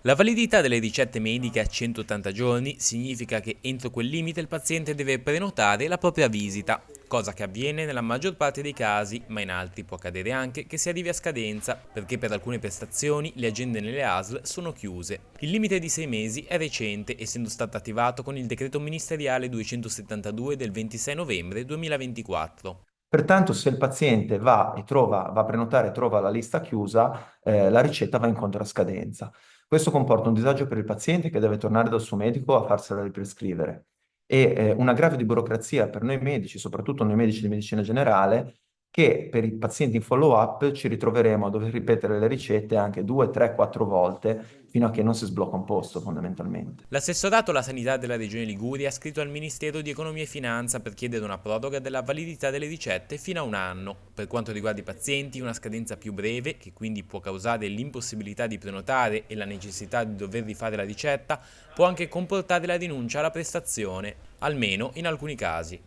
La validità delle ricette mediche a 180 giorni significa che entro quel limite il paziente deve prenotare la propria visita, cosa che avviene nella maggior parte dei casi, ma in altri può accadere anche che si arrivi a scadenza, perché per alcune prestazioni le agende nelle ASL sono chiuse. Il limite di 6 mesi è recente, essendo stato attivato con il decreto ministeriale 272 del 26 novembre 2024. Pertanto, se il paziente va a prenotare e trova la lista chiusa, la ricetta va incontro a scadenza. Questo comporta un disagio per il paziente che deve tornare dal suo medico a farsela riprescrivere e un aggravio di burocrazia per noi medici, soprattutto noi medici di medicina generale, che per i pazienti in follow-up ci ritroveremo a dover ripetere le ricette anche 2, 3, 4 volte fino a che non si sblocca un posto, fondamentalmente. L'assessorato alla sanità della regione Liguria ha scritto al Ministero di Economia e Finanza per chiedere una proroga della validità delle ricette fino a un anno. Per quanto riguarda i pazienti, una scadenza più breve, che quindi può causare l'impossibilità di prenotare e la necessità di dover rifare la ricetta, può anche comportare la rinuncia alla prestazione, almeno in alcuni casi.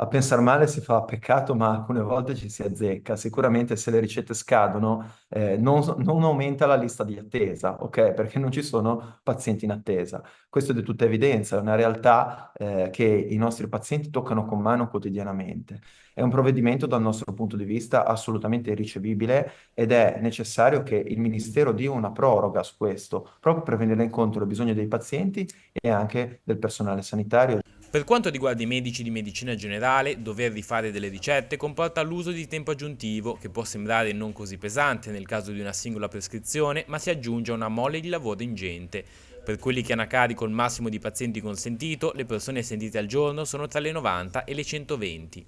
A pensar male si fa peccato, ma alcune volte ci si azzecca. Sicuramente se le ricette scadono, non aumenta la lista di attesa, ok? Perché non ci sono pazienti in attesa. Questo è di tutta evidenza, è una realtà, che i nostri pazienti toccano con mano quotidianamente. È un provvedimento dal nostro punto di vista assolutamente irricevibile ed è necessario che il Ministero dia una proroga su questo, proprio per venire incontro ai bisogni dei pazienti e anche del personale sanitario. Per quanto riguarda i medici di medicina generale, dover rifare delle ricette comporta l'uso di tempo aggiuntivo, che può sembrare non così pesante nel caso di una singola prescrizione, ma si aggiunge a una mole di lavoro ingente. Per quelli che hanno a carico il massimo di pazienti consentito, le persone sentite al giorno sono tra le 90 e le 120.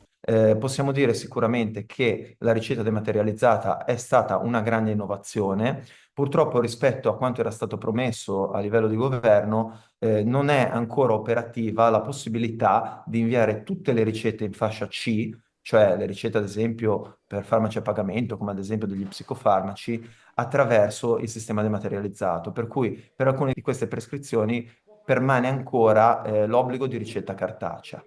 Possiamo dire sicuramente che la ricetta dematerializzata è stata una grande innovazione. Purtroppo, rispetto a quanto era stato promesso a livello di governo, non è ancora operativa la possibilità di inviare tutte le ricette in fascia C, cioè le ricette, ad esempio, per farmaci a pagamento, come ad esempio degli psicofarmaci, attraverso il sistema dematerializzato. Per cui per alcune di queste prescrizioni permane ancora, l'obbligo di ricetta cartacea.